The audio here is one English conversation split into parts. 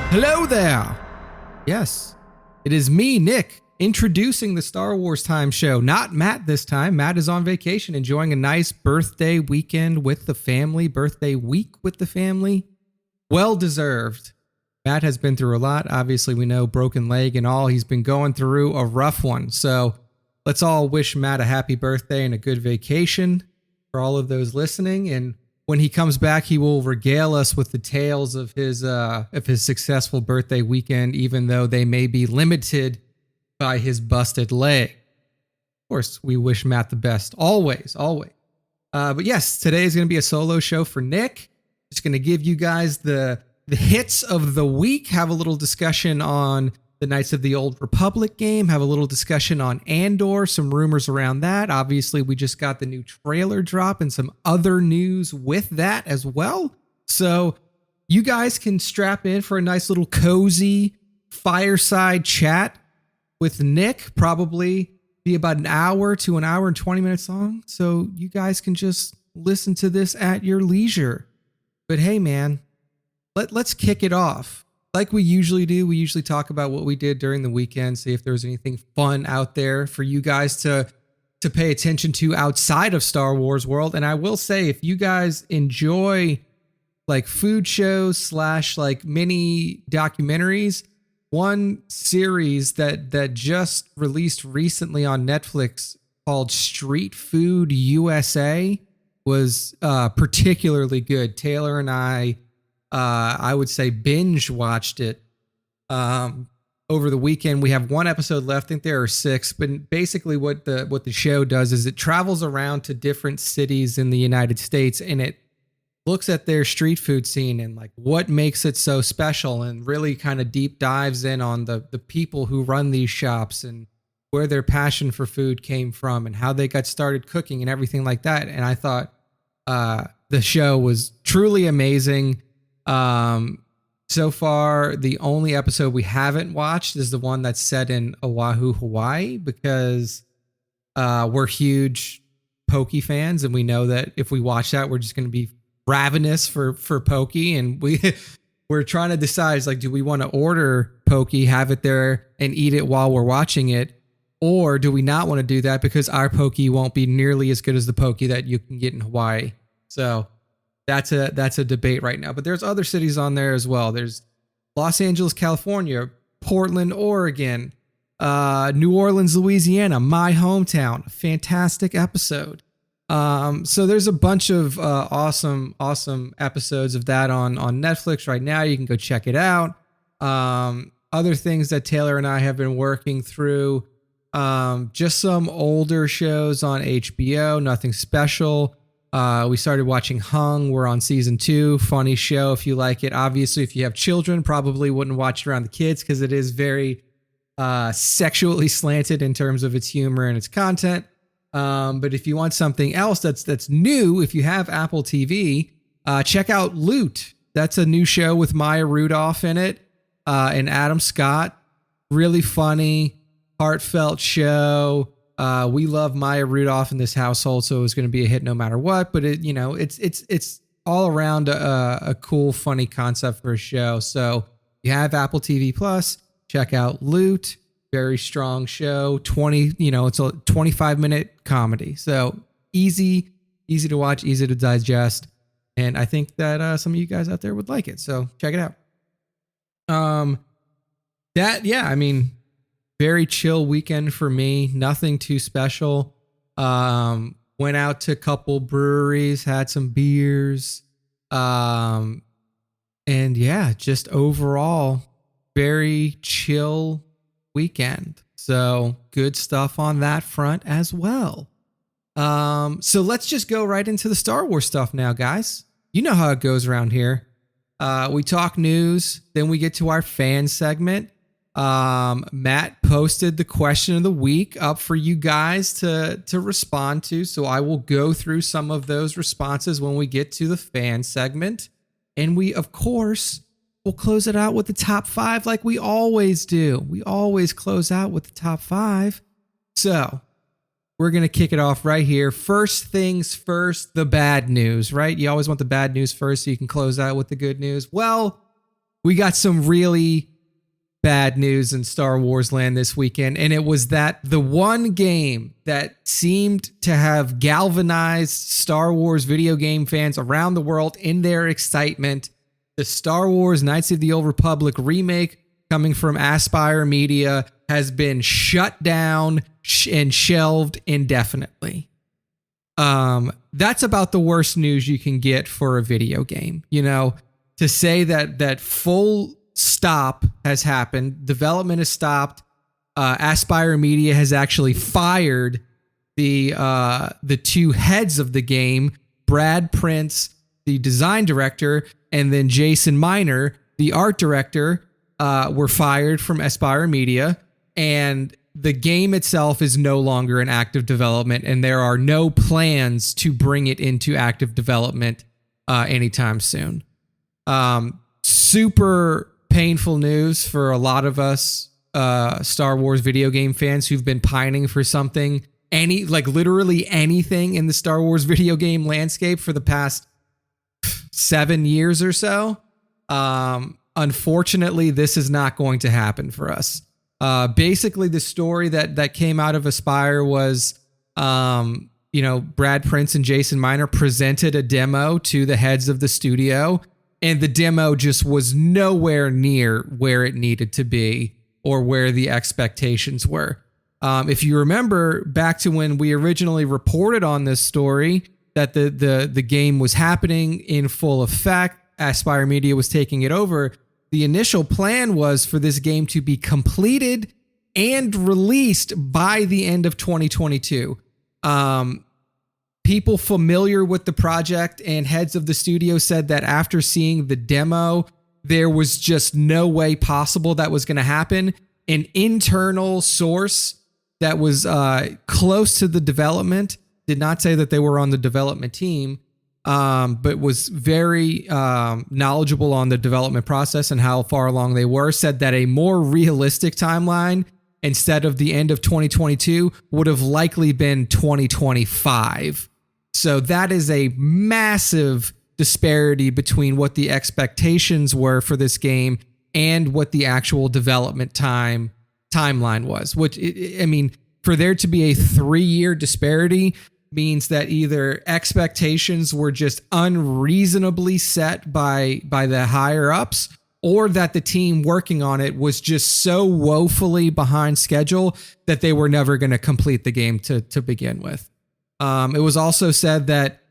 Hello there. Yes, it is me, Nick, introducing the Star Wars Time show. Not Matt this time. Matt is on vacation, enjoying a nice birthday weekend with the family, birthday week with the family. Well deserved. Matt has been through a lot. Obviously, we know broken leg and all. He's been going through a rough one. So let's all wish Matt a happy birthday and a good vacation for all of those listening. And when he comes back, he will regale us with the tales of his successful birthday weekend, even though they may be limited by his busted leg. Of course, we wish Matt the best, always. But yes, today is going to be a solo show for Nick. Just going to give you guys the hits of the week, have a little discussion on the Knights of the Old Republic game, have a little discussion on Andor, some rumors around that. Obviously, we just got the new trailer drop and some other news with that as well. So you guys can strap in for a nice little cozy fireside chat with Nick, probably be about an hour to an hour and 20 minutes long. So you guys can just listen to this at your leisure. But hey, man, let's kick it off. Like we usually do, we usually talk about what we did during the weekend, see if there was anything fun out there for you guys to pay attention to outside of Star Wars world. And I will say, if you guys enjoy like food shows / like mini documentaries, one series that just released recently on Netflix called Street Food USA was particularly good. Taylor and I would say binge watched it over the weekend. We have one episode left. I think there are 6, but basically what the show does is it travels around to different cities in the United States, and it looks at their street food scene and like what makes it so special, and really kind of deep dives in on the people who run these shops and where their passion for food came from and how they got started cooking and everything like that. And I thought the show was truly amazing. So far, the only episode we haven't watched is the one that's set in Oahu, Hawaii, because we're huge poke fans, and we know that if we watch that, we're just going to be ravenous for poke. And we're trying to decide, like, do we want to order poke, have it there, and eat it while we're watching it, or do we not want to do that because our poke won't be nearly as good as the poke that you can get in Hawaii? So that's a debate right now, but there's other cities on there as well. There's Los Angeles, California, Portland, Oregon, New Orleans, Louisiana, my hometown. Fantastic episode. So there's a bunch of awesome episodes of that on Netflix right now. You can go check it out. Other things that Taylor and I have been working through, just some older shows on HBO, nothing special. We started watching Hung. We're on season 2. Funny show if you like it. Obviously, if you have children, probably wouldn't watch it around the kids because it is very sexually slanted in terms of its humor and its content. But if you want something else that's new, if you have Apple TV, check out Loot. That's a new show with Maya Rudolph in it and Adam Scott. Really funny, heartfelt show. We love Maya Rudolph in this household, so it was going to be a hit no matter what. But it's all around a cool, funny concept for a show. So you have Apple TV Plus, check out Loot. Very strong show. It's a 25-minute comedy, so easy to watch, easy to digest, and I think that some of you guys out there would like it. So check it out. Very chill weekend for me. Nothing too special. Went out to a couple breweries, had some beers. And yeah, just overall, very chill weekend. So good stuff on that front as well. So let's just go right into the Star Wars stuff now, guys. You know how it goes around here. We talk news, then we get to our fan segment. Matt posted the question of the week up for you guys to respond to. So I will go through some of those responses when we get to the fan segment. And we, of course, will close it out with the top 5 like we always do. We always close out with the top 5. So we're going to kick it off right here. First things first, the bad news, right? You always want the bad news first so you can close out with the good news. Well, we got some really bad news in Star Wars land this weekend, and it was that the one game that seemed to have galvanized Star Wars video game fans around the world in their excitement, the Star Wars Knights of the Old Republic remake coming from Aspyr Media, has been shut down and shelved indefinitely. That's about the worst news you can get for a video game. You know, to say that full stop has happened, development has stopped. Aspyr Media has actually fired the two heads of the game, Brad Prince, the design director, and then Jason Miner, the art director, were fired from Aspyr Media, and the game itself is no longer in active development, and there are no plans to bring it into active development anytime soon. Super painful news for a lot of us Star Wars video game fans who've been pining for something, literally anything in the Star Wars video game landscape for the past 7 years or so. Unfortunately, this is not going to happen for us. Basically, the story that came out of Aspyr was, Brad Prince and Jason Miner presented a demo to the heads of the studio, and the demo just was nowhere near where it needed to be or where the expectations were. If you remember back to when we originally reported on this story, that the game was happening in full effect, Aspyr Media was taking it over. The initial plan was for this game to be completed and released by the end of 2022. People familiar with the project and heads of the studio said that after seeing the demo, there was just no way possible that was going to happen. An internal source that was close to the development did not say that they were on the development team, but was very knowledgeable on the development process and how far along they were, said that a more realistic timeline instead of the end of 2022 would have likely been 2025. So that is a massive disparity between what the expectations were for this game and what the actual development timeline was, which, I mean, for there to be a 3-year disparity means that either expectations were just unreasonably set by the higher ups, or that the team working on it was just so woefully behind schedule that they were never going to complete the game to begin with. It was also said that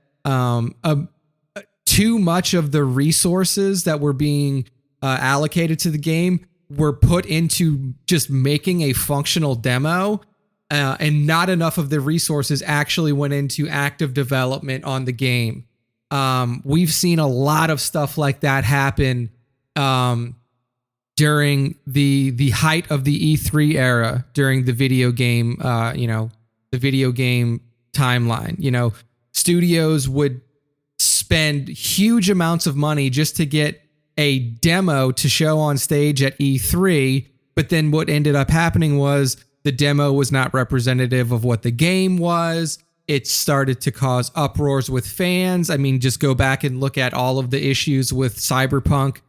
too much of the resources that were being allocated to the game were put into just making a functional demo, and not enough of the resources actually went into active development on the game. We've seen a lot of stuff like that happen during the height of the E3 era, during the video game, the video game timeline. Studios would spend huge amounts of money just to get a demo to show on stage at E3, but then what ended up happening was the demo was not representative of what the game was. It started to cause uproars with fans. I mean, just go back and look at all of the issues with Cyberpunk.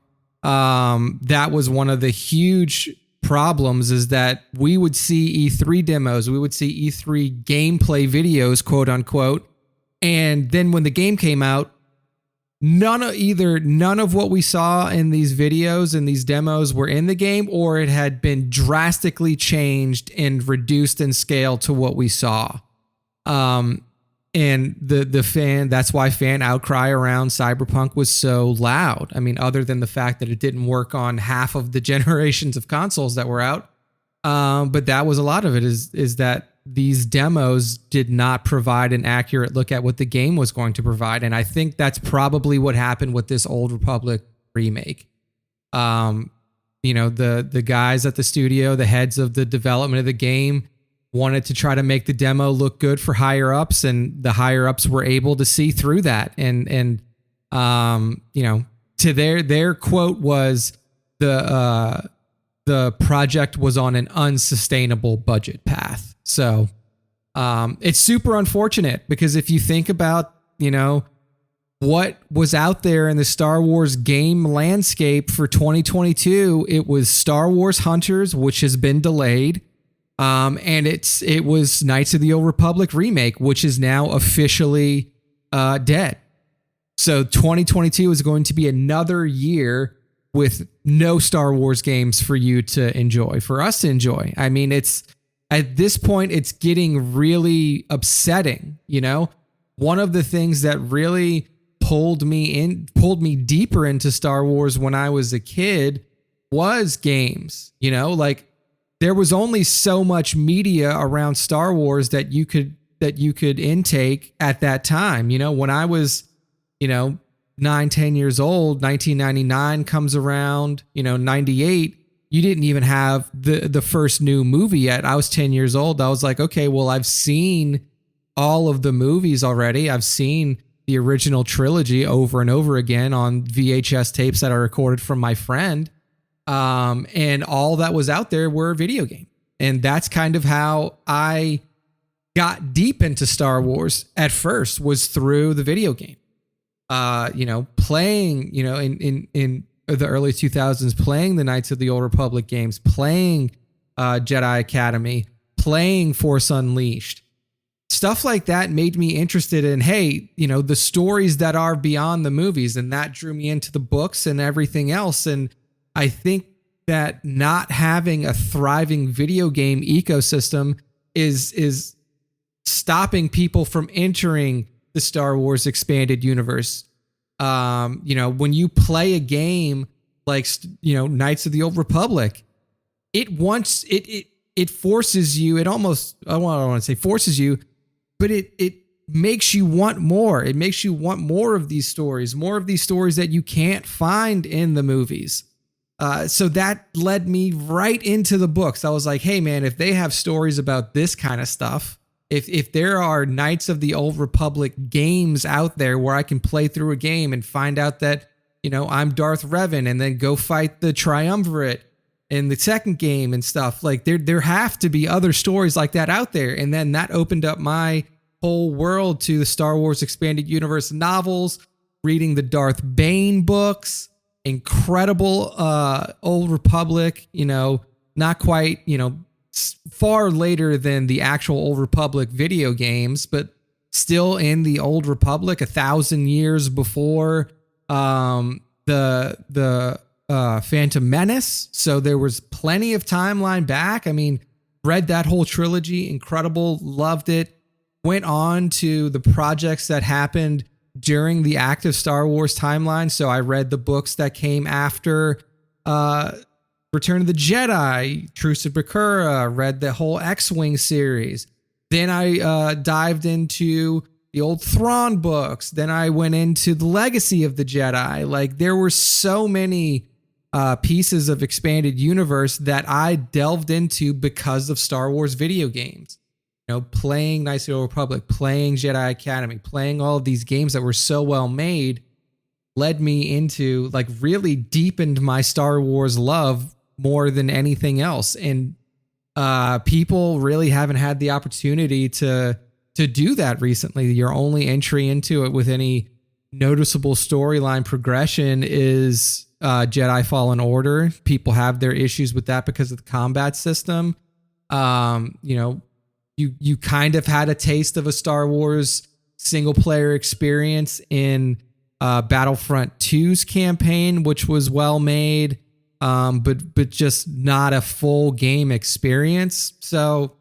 That was one of the huge problems, is that we would see E3 demos, we would see E3 gameplay videos, quote unquote. And then when the game came out, none of what we saw in these videos and these demos were in the game, or it had been drastically changed and reduced in scale to what we saw. And that's why fan outcry around Cyberpunk was so loud. I mean, other than the fact that it didn't work on half of the generations of consoles that were out. But that was a lot of it, is that these demos did not provide an accurate look at what the game was going to provide. And I think that's probably what happened with this Old Republic remake. The guys at the studio, the heads of the development of the game, wanted to try to make the demo look good for higher ups, and the higher ups were able to see through that. And to their quote was the project was on an unsustainable budget path. So it's super unfortunate, because if you think about, what was out there in the Star Wars game landscape for 2022, it was Star Wars Hunters, which has been delayed. And it was Knights of the Old Republic remake, which is now officially dead. So 2022 is going to be another year with no Star Wars games for you to enjoy, for us to enjoy. I mean, it's at this point, it's getting really upsetting. You know, one of the things that really pulled me deeper into Star Wars when I was a kid was games. You know, like there was only so much media around Star Wars that you could intake at that time. You know, when I was, 9-10 years old, 1999 comes around, 98, you didn't even have the first new movie yet. I was 10 years old. I was like, okay, well, I've seen all of the movies already. I've seen the original trilogy over and over again on VHS tapes that I recorded from my friend. And all that was out there were video games. And that's kind of how I got deep into Star Wars at first, was through the video game. Playing, in the early 2000s, playing the Knights of the Old Republic games, playing Jedi Academy, playing Force Unleashed. Stuff like that made me interested in, hey, the stories that are beyond the movies, and that drew me into the books and everything else. And I think that not having a thriving video game ecosystem is stopping people from entering the Star Wars expanded universe. When you play a game like, Knights of the Old Republic, it forces you, it almost, I don't want to say forces you, but it makes you want more. It makes you want more of these stories that you can't find in the movies. So that led me right into the books. I was like, hey man, if they have stories about this kind of stuff, if there are Knights of the Old Republic games out there where I can play through a game and find out that, I'm Darth Revan and then go fight the Triumvirate in the second game and stuff, like there have to be other stories like that out there. And then that opened up my whole world to the Star Wars Expanded Universe novels, reading the Darth Bane books, incredible Old Republic, not quite, far later than the actual Old Republic video games, but still in the Old Republic, 1,000 years before the Phantom Menace. So there was plenty of timeline back. I mean, read that whole trilogy, incredible, loved it. Went on to the projects that happened during the active Star Wars timeline. So I read the books that came after Return of the Jedi, Truce of Bakura, read the whole X-Wing series. Then I dived into the old Thrawn books. Then I went into the Legacy of the Jedi. Like there were so many pieces of expanded universe that I delved into because of Star Wars video games. Playing Knights of the Old Republic, playing Jedi Academy, playing all of these games that were so well made led me into, like, really deepened my Star Wars love more than anything else. And people really haven't had the opportunity to do that recently. Your only entry into it with any noticeable storyline progression is Jedi Fallen Order. People have their issues with that because of the combat system. You kind of had a taste of a Star Wars single player experience in Battlefront 2's campaign, which was well made, but just not a full game experience. So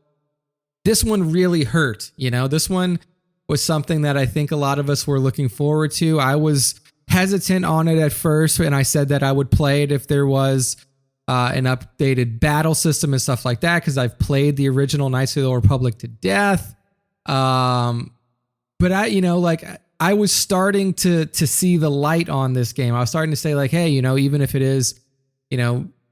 this one really hurt. This one was something that I think a lot of us were looking forward to. I was hesitant on it at first, and I said that I would play it if there was an updated battle system and stuff like that, because I've played the original Knights of the Old Republic to death. But I was starting to see the light on this game. I was starting to say, like, hey, even if it is,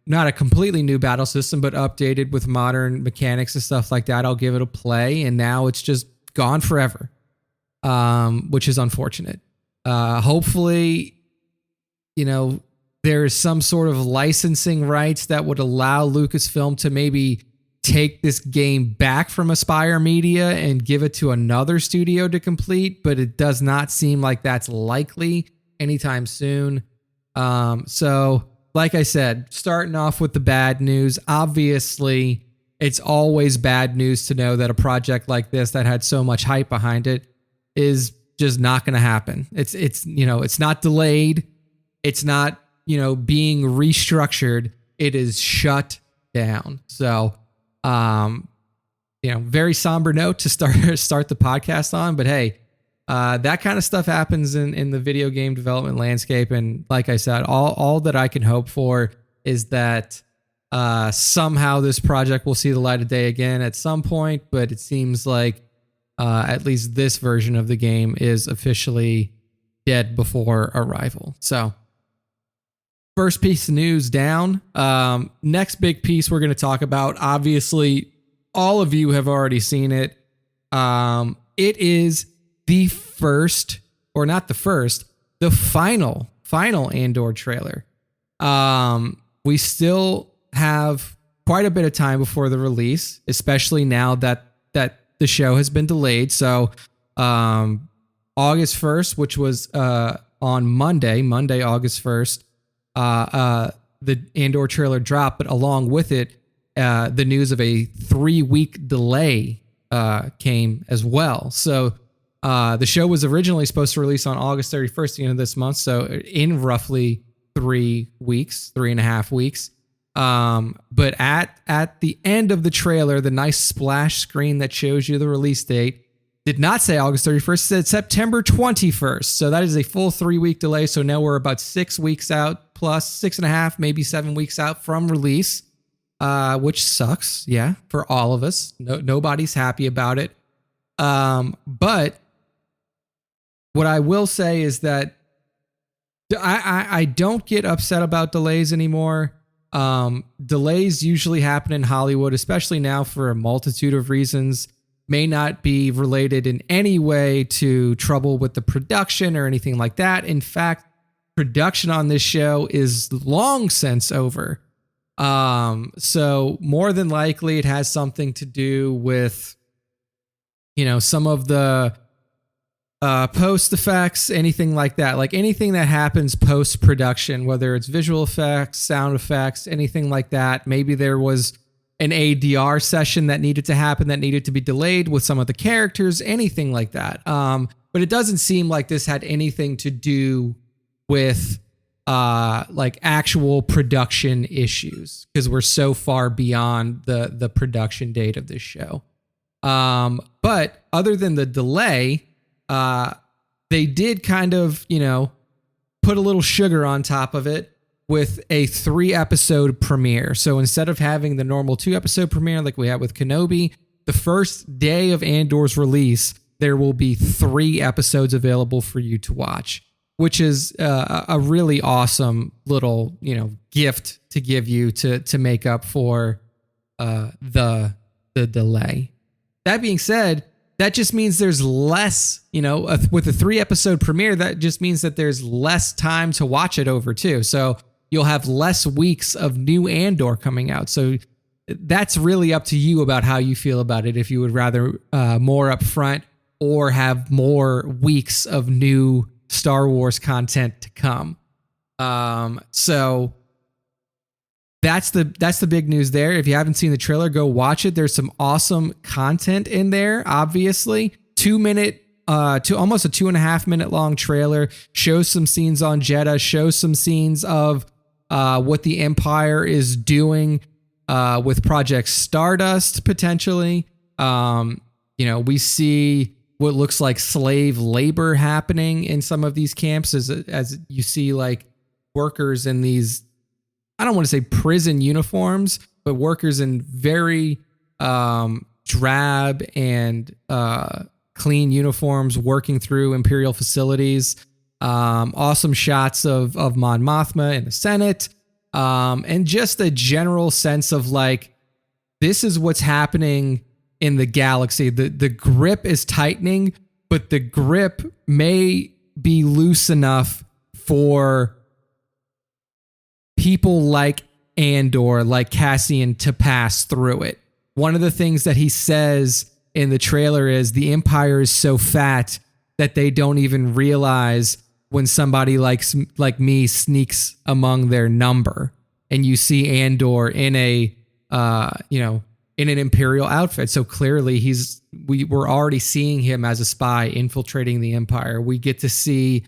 not a completely new battle system, but updated with modern mechanics and stuff like that, I'll give it a play. And now it's just gone forever, which is unfortunate. Hopefully, there's some sort of licensing rights that would allow Lucasfilm to maybe take this game back from Aspire Media and give it to another studio to complete, but it does not seem like that's likely anytime soon. So like I said, starting off with the bad news, obviously it's always bad news to know that a project like this that had so much hype behind it is just not going to happen. It's not delayed. It's not, being restructured. It is shut down. So, very somber note to start the podcast on, but hey, that kind of stuff happens in the video game development landscape. And like I said, all that I can hope for is that somehow this project will see the light of day again at some point, but it seems like at least this version of the game is officially dead before arrival. So first piece of news down. Next big piece we're going to talk about, obviously all of you have already seen it. It is the first, or not the first, the final Andor trailer. We still have quite a bit of time before the release, especially now that the show has been delayed. So August 1st, which was on Monday, August 1st, the Andor trailer dropped, but along with it, the news of a 3-week delay came as well. So the show was originally supposed to release on August 31st, the end of this month. So in roughly 3.5 weeks. But at the end of the trailer, the nice splash screen that shows you the release date did not say August 31st, it said September 21st. So that is a full 3-week delay. So now we're about 6 weeks out, plus 6.5, maybe 7 weeks out from release, which sucks. Yeah, for all of us. Nobody's happy about it. But what I will say is that I don't get upset about delays anymore. Delays usually happen in Hollywood, especially now for a multitude of reasons. May not be related in any way to trouble with the production or anything like that. In fact, production on this show is long since over. So more than likely it has something to do with, some of the post effects, anything like that, like anything that happens post production, whether it's visual effects, sound effects, anything like that. Maybe there was an ADR session that needed to happen that needed to be delayed with some of the characters, anything like that. But it doesn't seem like this had anything to do with like actual production issues, because we're so far beyond the production date of this show. But other than the delay, they did kind of, put a little sugar on top of it with a 3-episode premiere. So instead of having the normal 2-episode premiere like we had with Kenobi, the first day of Andor's release, there will be 3 episodes available for you to watch, which is a really awesome little, gift to give you to make up for the delay. That being said, that just means there's less, with a 3-episode premiere, that just means that there's less time to watch it over too. So you'll have less weeks of new Andor coming out. So that's really up to you about how you feel about it. If you would rather more upfront or have more weeks of new Star Wars content to come. So that's the big news there. If you haven't seen the trailer, go watch it. There's some awesome content in there. Obviously, 2-minute to almost a 2.5 minute long trailer shows some scenes on Jeddah, shows some scenes of what the Empire is doing with Project Stardust potentially. We see what looks like slave labor happening in some of these camps as you see like workers in these, I don't want to say prison uniforms, but workers in very drab and clean uniforms working through Imperial facilities. Awesome shots of Mon Mothma in the Senate, and just a general sense of like, this is what's happening in the galaxy. The grip is tightening, but the grip may be loose enough for people like Andor, like Cassian, to pass through it. one of the things that he says in the trailer is the Empire is so fat that they don't even realize when somebody like me sneaks among their number. And you see Andor in a in an Imperial outfit. So clearly we're already seeing him as a spy infiltrating the Empire. We get to see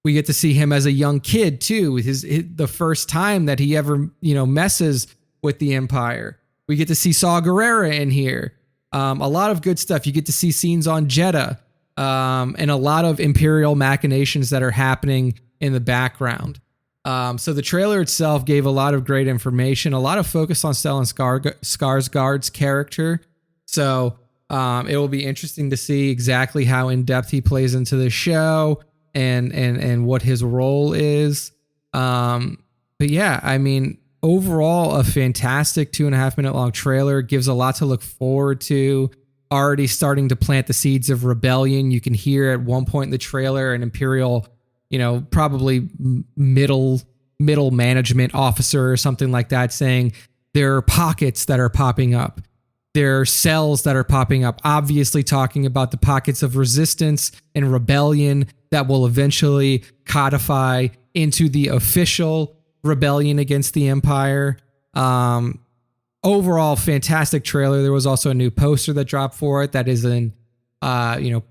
we get to see him as a young kid too. The first time that he ever, messes with the Empire. We get to see Saw Gerrera in here. A lot of good stuff. You get to see scenes on Jeddah, and a lot of Imperial machinations that are happening in the background. So the trailer itself gave a lot of great information, a lot of focus on Stellan Skarsgård's character. So it will be interesting to see exactly how in depth he plays into the show and what his role is. But yeah, I mean, overall, a fantastic 2.5 minute long trailer. Gives a lot to look forward to. Already starting to plant the seeds of rebellion. You can hear at one point in the trailer an Imperial, probably middle management officer or something like that saying there are pockets that are popping up. There are cells that are popping up, obviously talking about the pockets of resistance and rebellion that will eventually codify into the official rebellion against the Empire. Overall, fantastic trailer. There was also a new poster that dropped for it that is in,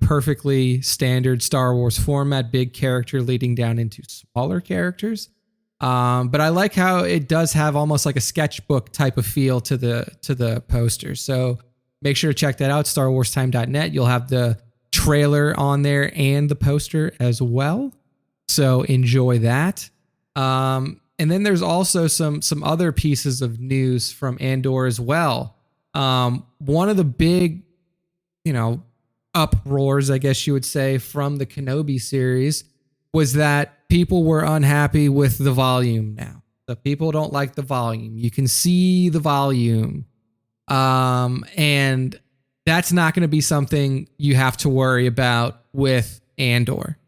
perfectly standard Star Wars format, big character leading down into smaller characters. But I like how it does have almost like a sketchbook type of feel to the poster. So make sure to check that out, StarWarsTime.net. You'll have the trailer on there and the poster as well. So enjoy that. And then there's also some other pieces of news from Andor as well. One of the big, uproars, I guess you would say, from the Kenobi series was that people were unhappy with the volume now. The people don't like the volume. You can see the volume. And that's not going to be something you have to worry about with Andor.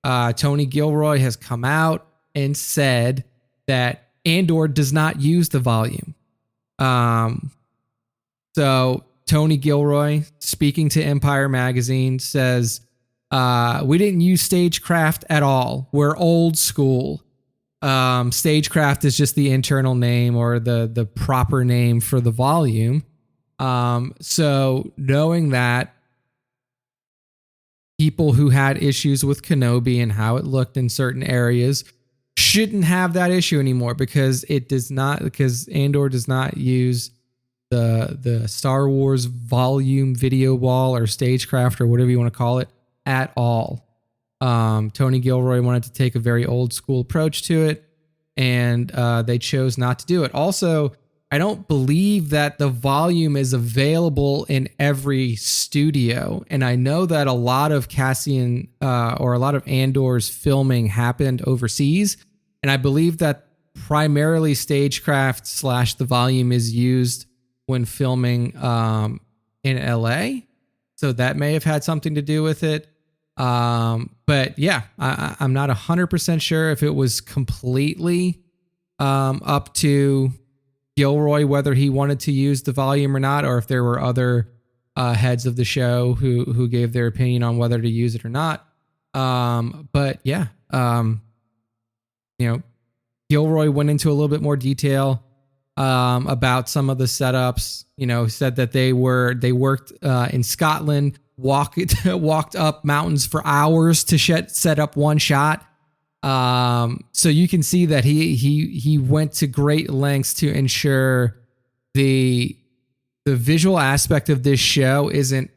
Tony Gilroy has come out and said that Andor does not use the volume. So Tony Gilroy, speaking to Empire Magazine, says, we didn't use stagecraft at all. We're old school. Stagecraft is just the internal name or the proper name for the volume. So knowing that, people who had issues with Kenobi and how it looked in certain areas shouldn't have that issue anymore because Andor does not use the Star Wars volume video wall or stagecraft or whatever you want to call it at all. Tony Gilroy wanted to take a very old school approach to it, and they chose not to do it. Also, I don't believe that the volume is available in every studio. And I know that a lot of Cassian or a lot of Andor's filming happened overseas. And I believe that primarily stagecraft / the volume is used when filming in LA. So that may have had something to do with it. But yeah, I'm not 100% sure if it was completely up to Gilroy whether he wanted to use the volume or not, or if there were other heads of the show who gave their opinion on whether to use it or not. But yeah, Gilroy went into a little bit more detail about some of the setups. Said that they worked in Scotland, walked up mountains for hours to set up one shot. So you can see that he went to great lengths to ensure the visual aspect of this show isn't,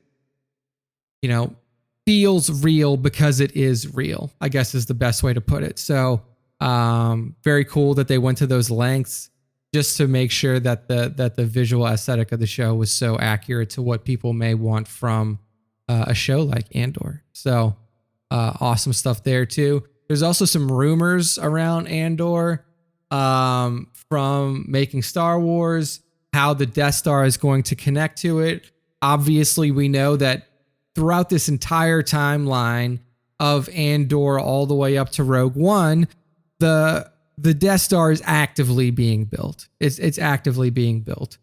feels real because it is real, I guess is the best way to put it. So, very cool that they went to those lengths just to make sure that the visual aesthetic of the show was so accurate to what people may want from a show like Andor. So, awesome stuff there too. There's also some rumors around Andor from Making Star Wars, how the Death Star is going to connect to it. Obviously, we know that throughout this entire timeline of Andor all the way up to Rogue One, the the Death Star is actively being built. It's actively being built.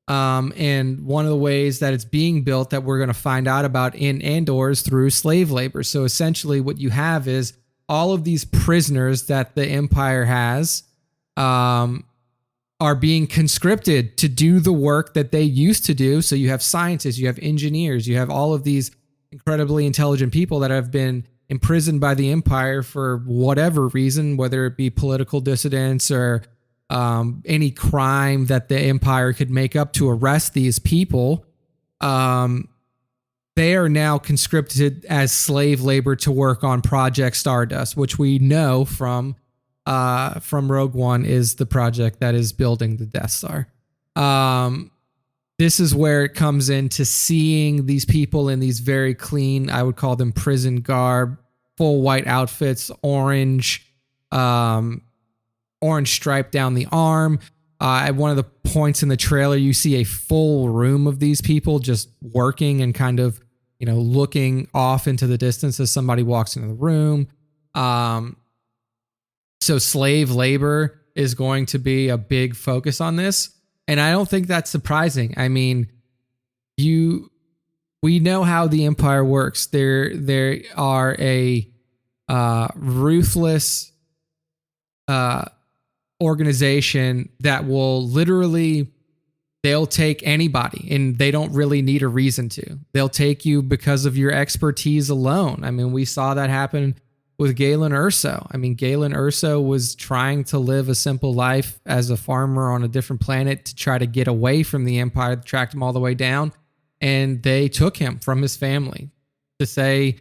And one of the ways that it's being built that we're going to find out about in Andor is through slave labor. So essentially what you have is all of these prisoners that the Empire has are being conscripted to do the work that they used to do. So you have scientists, you have engineers, you have all of these incredibly intelligent people that have been imprisoned by the Empire for whatever reason, whether it be political dissidents or any crime that the Empire could make up to arrest these people. They are now conscripted as slave labor to work on Project Stardust, which we know from Rogue One is the project that is building the Death Star. This is where it comes into seeing these people in these very clean, I would call them prison garb, full white outfits, orange stripe down the arm. At one of the points in the trailer, you see a full room of these people just working and kind of, looking off into the distance as somebody walks into the room. So slave labor is going to be a big focus on this. And I don't think that's surprising. I mean, we know how the Empire works. There are a ruthless organization that will literally, they'll take anybody and they don't really need a reason to. They'll take you because of your expertise alone. I mean, we saw that happen with Galen Erso. I mean, Galen Erso was trying to live a simple life as a farmer on a different planet to try to get away from the Empire, tracked him all the way down, and they took him from his family to say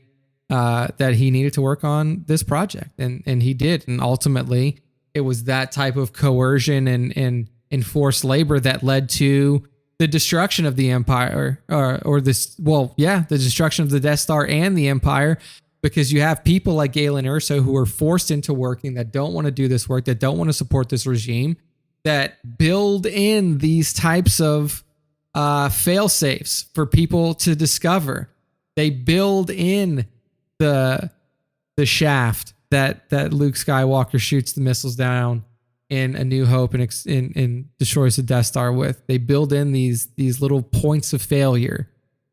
that he needed to work on this project, and he did. And ultimately, it was that type of coercion and enforced labor that led to the destruction of the Empire, the destruction of the Death Star and the Empire. Because you have people like Galen Erso who are forced into working, that don't want to do this work, that don't want to support this regime, that build in these types of fail safes for people to discover. They build in the shaft that Luke Skywalker shoots the missiles down in A New Hope and destroys the Death Star with. They build in these little points of failure.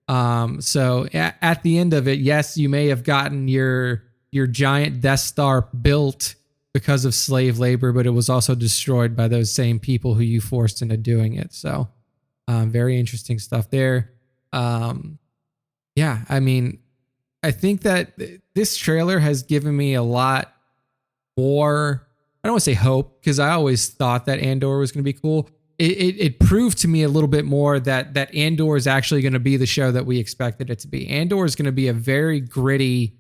So at the end of it, yes, you may have gotten your giant Death Star built because of slave labor, but it was also destroyed by those same people who you forced into doing it. So, very interesting stuff there. I mean, I think that this trailer has given me a lot more, I don't want to say hope, because I always thought that Andor was going to be cool. It proved to me a little bit more that Andor is actually going to be the show that we expected it to be. Andor is going to be a very gritty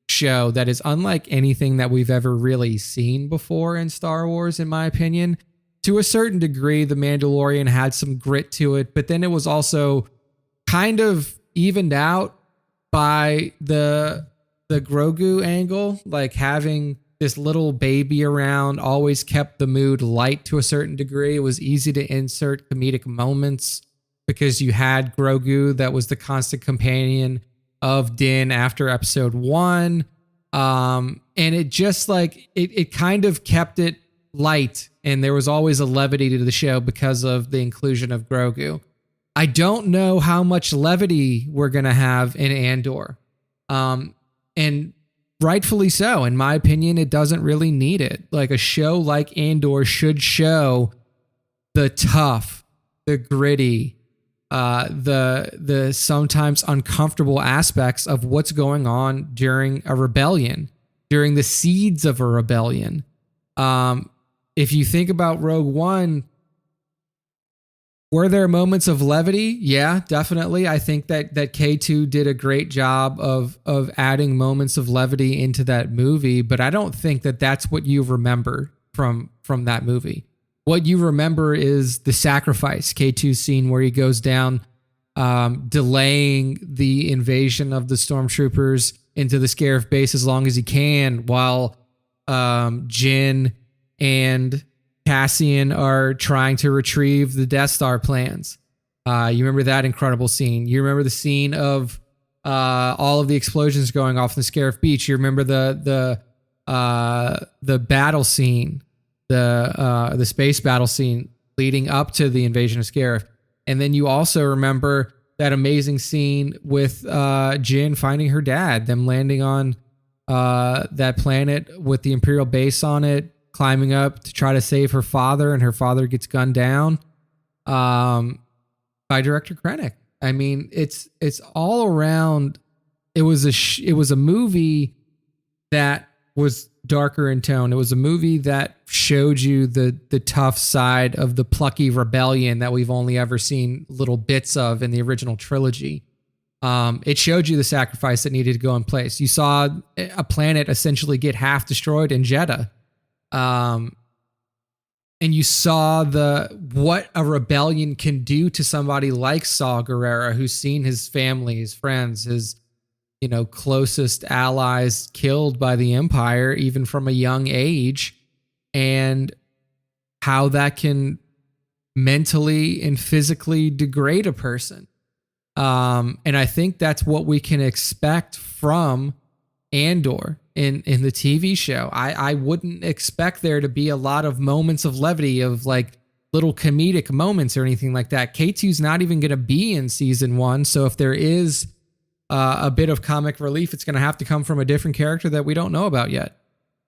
show that is unlike anything that we've ever really seen before in Star Wars, in my opinion. To a certain degree, The Mandalorian had some grit to it, but then it was also kind of evened out by the Grogu angle, like having this little baby around always kept the mood light to a certain degree. It was easy to insert comedic moments because you had Grogu that was the constant companion of Din after episode 1. And it just it kind of kept it light, and there was always a levity to the show because of the inclusion of Grogu. I don't know how much levity we're going to have in Andor. And rightfully so. In my opinion, it doesn't really need it. Like, a show like Andor should show the tough, the gritty, the sometimes uncomfortable aspects of what's going on during a rebellion, during the seeds of a rebellion. If you think about Rogue One, were there moments of levity? Yeah, definitely. I think that K2 did a great job of adding moments of levity into that movie, but I don't think that that's what you remember from that movie. What you remember is the sacrifice, K2 scene where he goes down, delaying the invasion of the stormtroopers into the Scarif base as long as he can, while Jin and Cassian are trying to retrieve the Death Star plans. You remember that incredible scene. You remember the scene of all of the explosions going off in the Scarif Beach. You remember the battle scene, the space battle scene leading up to the invasion of Scarif. And then you also remember that amazing scene with Jin finding her dad, them landing on that planet with the Imperial base on it, climbing up to try to save her father, and her father gets gunned down by director Krennic. I mean, it's all around. It was a movie that was darker in tone. It was a movie that showed you the tough side of the plucky rebellion that we've only ever seen little bits of in the original trilogy. It showed you the sacrifice that needed to go in place. You saw a planet essentially get half destroyed in Jeddah. And you saw what a rebellion can do to somebody like Saw Gerrera, who's seen his family, his friends, his closest allies killed by the Empire, even from a young age, and how that can mentally and physically degrade a person. And I think that's what we can expect from Andor in the TV show. I wouldn't expect there to be a lot of moments of levity, of like little comedic moments or anything like that. K2's not even going to be in season 1. So if there is a bit of comic relief, it's going to have to come from a different character that we don't know about yet.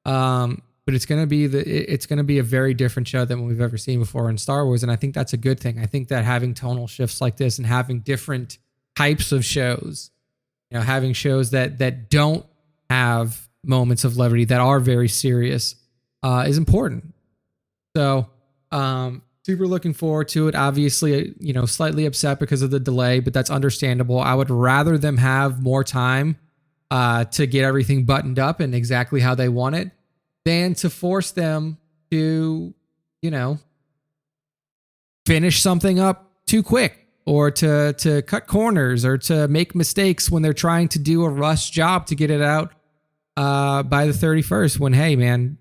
But it's going to be a very different show than we've ever seen before in Star Wars. And I think that's a good thing. I think that having tonal shifts like this and having different types of shows, having shows that don't have moments of levity, that are very serious, is important. So, super looking forward to it. Obviously, slightly upset because of the delay, but that's understandable. I would rather them have more time to get everything buttoned up and exactly how they want it than to force them to, finish something up too quick, or to cut corners, or to make mistakes when they're trying to do a rush job to get it out by the 31st. When, hey, man,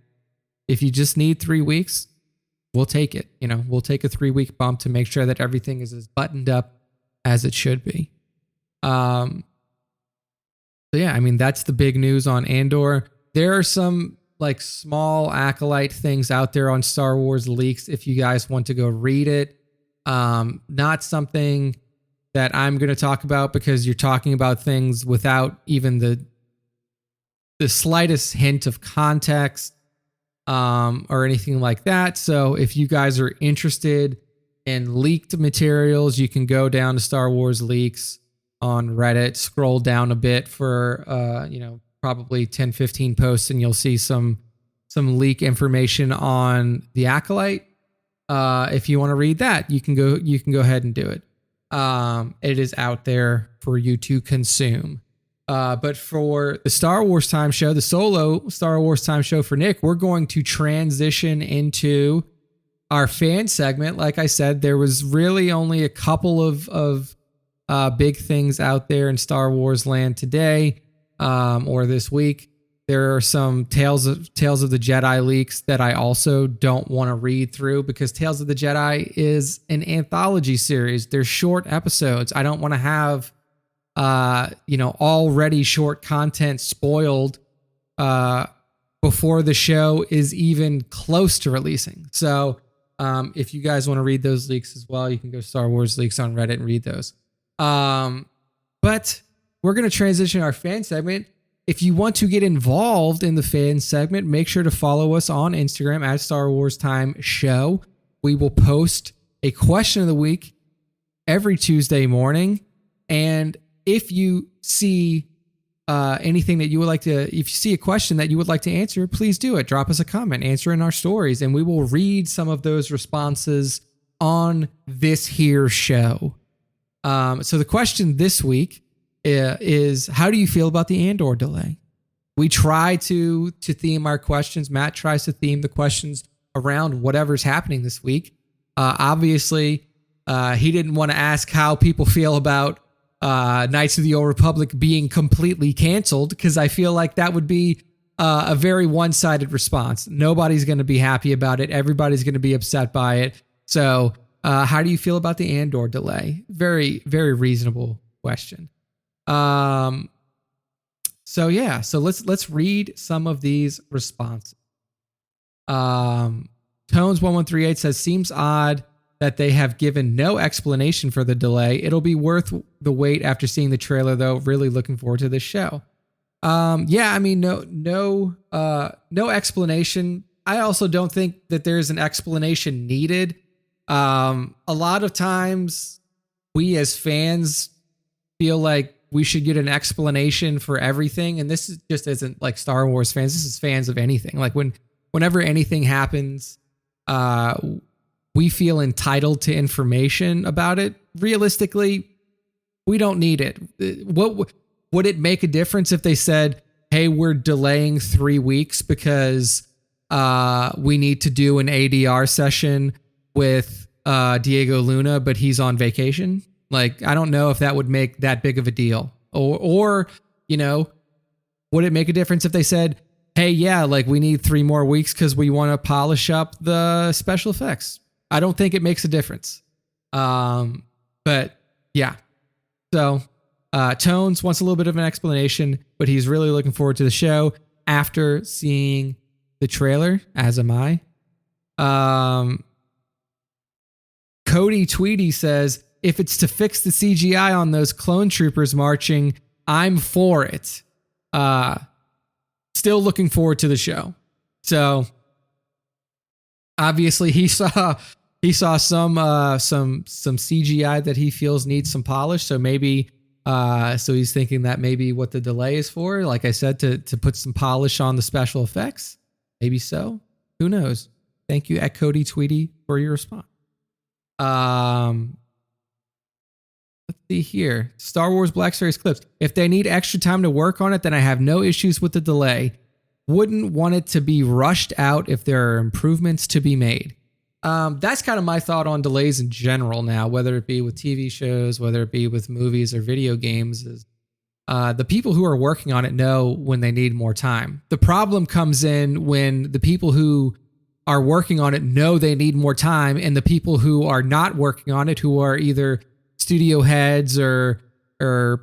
if you just need 3 weeks, we'll take it. We'll take a 3-week bump to make sure that everything is as buttoned up as it should be. So yeah, I mean, that's the big news on Andor. There are some like small acolyte things out there on Star Wars Leaks if you guys want to go read it. Not something that I'm going to talk about, because you're talking about things without even the slightest hint of context or anything like that. So if you guys are interested in leaked materials, you can go down to Star Wars Leaks on Reddit, scroll down a bit for probably 10-15 posts, and you'll see some leak information on the Acolyte. If you want to read that, you can go ahead and do it. It is out there for you to consume. But for the Star Wars Time Show, the solo Star Wars Time Show for Nick, we're going to transition into our fan segment. Like I said, there was really only a couple of big things out there in Star Wars land today, or this week. There are some Tales of the Jedi leaks that I also don't want to read through, because Tales of the Jedi is an anthology series. They're short episodes. I don't want to have already short content spoiled before the show is even close to releasing. So if you guys want to read those leaks as well, you can go Star Wars Leaks on Reddit and read those. But we're going to transition our fan segment. If you want to get involved in the fan segment, make sure to follow us on Instagram at Star Wars Time Show. We will post a question of the week every Tuesday morning. And if you see anything that you would like to, if you see a question that you would like to answer, please do it. Drop us a comment, answer in our stories, and we will read some of those responses on this here show. So the question this week is, how do you feel about the Andor delay? We try to theme our questions. Matt tries to theme the questions around whatever's happening this week. Obviously, he didn't want to ask how people feel about Knights of the Old Republic being completely canceled, because I feel like that would be a very one-sided response. Nobody's going to be happy about it. Everybody's going to be upset by it. So how do you feel about the Andor delay? Very, very reasonable question. So let's read some of these responses. Tones1138 says, seems odd that they have given no explanation for the delay. It'll be worth the wait after seeing the trailer, though. Really looking forward to this show. Yeah, I mean, no explanation. I also don't think that there's an explanation needed. A lot of times we as fans feel like we should get an explanation for everything. And this just isn't like Star Wars fans. This is fans of anything. Like whenever anything happens, we feel entitled to information about it. Realistically, we don't need it. What would it make a difference if they said, hey, we're delaying 3 weeks because we need to do an ADR session with Diego Luna, but he's on vacation? Like, I don't know if that would make that big of a deal. Or, you know, would it make a difference if they said, hey, yeah, like we need 3 more weeks because we want to polish up the special effects? I don't think it makes a difference. But yeah. So Tones wants a little bit of an explanation, but he's really looking forward to the show after seeing the trailer, as am I. Cody Tweedy says, if it's to fix the CGI on those clone troopers marching, I'm for it. Still looking forward to the show. So obviously he saw some CGI that he feels needs some polish. So maybe so he's thinking that maybe what the delay is for, like I said, to put some polish on the special effects. Maybe so. Who knows? Thank you at Cody Tweedy for your response. Let's see here. Star Wars Black Series clips. If they need extra time to work on it, then I have no issues with the delay. Wouldn't want it to be rushed out if there are improvements to be made. That's kind of my thought on delays in general now, whether it be with TV shows, whether it be with movies or video games, is the people who are working on it know when they need more time. The problem comes in when the people who are working on it know they need more time, and the people who are not working on it, who are either studio heads or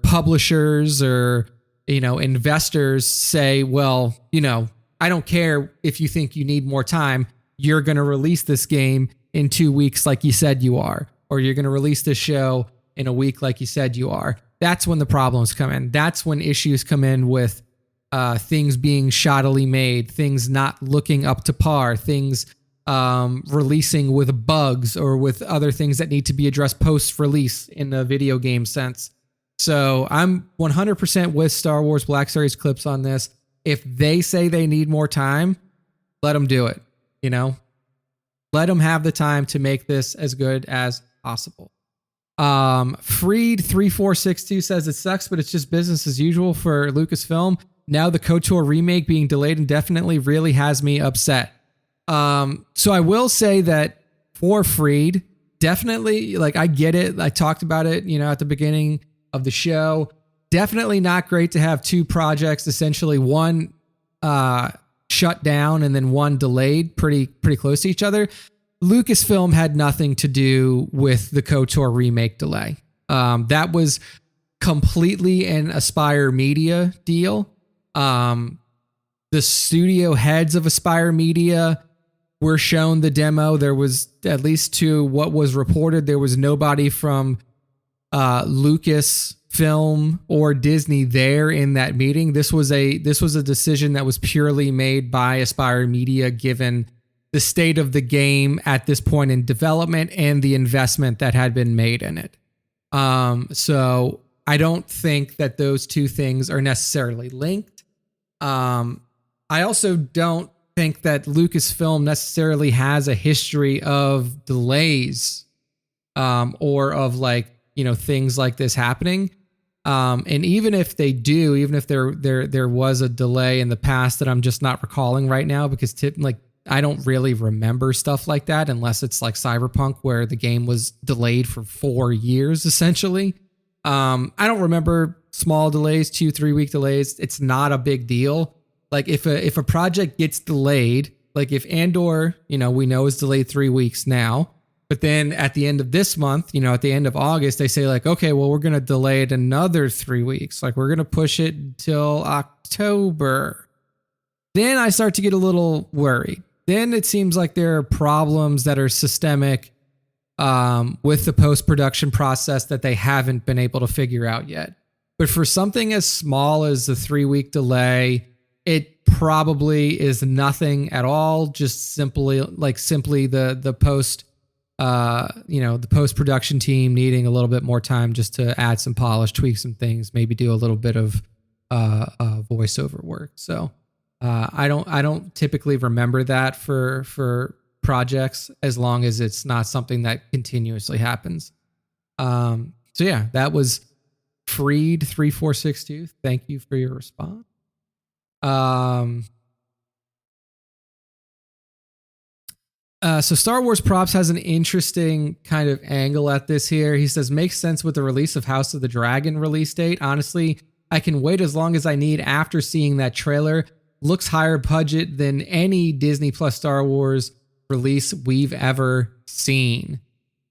publishers or, you know, investors, say, well, you know, I don't care if you think you need more time. You're going to release this game in 2 weeks like you said you are, or you're going to release this show in a week like you said you are. That's when the problems come in. That's when issues come in with things being shoddily made, things not looking up to par, things releasing with bugs or with other things that need to be addressed post-release in the video game sense. So I'm 100% with Star Wars Black Series clips on this. If they say they need more time, let them do it. You know, let them have the time to make this as good as possible. Freed3462 says it sucks, but it's just business as usual for Lucasfilm. Now the KOTOR remake being delayed indefinitely really has me upset. So I will say that for Freed, definitely, like, I get it. I talked about it, you know, at the beginning of the show. Definitely not great to have 2 projects, essentially one shut down and then one delayed pretty close to each other. Lucasfilm had nothing to do with the KOTOR remake delay. That was completely an Aspire Media deal. The studio heads of Aspire Media were shown the demo. There was, at least to what was reported, there was nobody from Lucasfilm or Disney there in that meeting. This was a decision that was purely made by Aspire Media, given the state of the game at this point in development and the investment that had been made in it. So I don't think that those two things are necessarily linked. I also don't think that Lucasfilm necessarily has a history of delays, or of, like, you know, things like this happening. And even if they do, even if there was a delay in the past that I'm just not recalling right now, because I don't really remember stuff like that unless it's like Cyberpunk, where the game was delayed for 4 years, essentially. I don't remember small delays, 2-3 week delays. It's not a big deal. Like, if a project gets delayed, like if Andor, you know, we know is delayed 3 weeks now, but then at the end of this month, you know, at the end of August, they say, like, okay, well, we're going to delay it another 3 weeks. Like, we're going to push it until October. Then I start to get a little worried. then it seems like there are problems that are systemic with the post-production process that they haven't been able to figure out yet. But for something as small as the 3-week delay, it probably is nothing at all. Just simply the post-production team needing a little bit more time just to add some polish, tweak some things, maybe do a little bit of voiceover work. So I don't typically remember that for projects, as long as it's not something that continuously happens. So yeah, that was Freed 3462. Thank you for your response. So Star Wars Props has an interesting kind of angle at this here. He says, makes sense with the release of House of the Dragon release date. Honestly, I can wait as long as I need after seeing that trailer. Looks higher budget than any Disney Plus Star Wars release we've ever seen.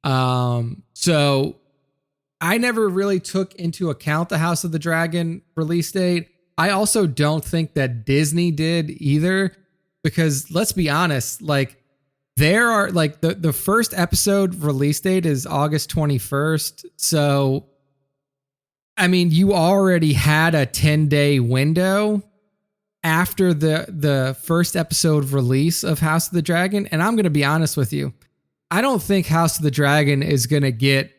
So I never really took into account the House of the Dragon release date. I also don't think that Disney did either, because let's be honest, like, there are like the first episode release date is August 21st. So, I mean, you already had a 10-day window after the first episode release of House of the Dragon. And I'm going to be honest with you. I don't think House of the Dragon is going to get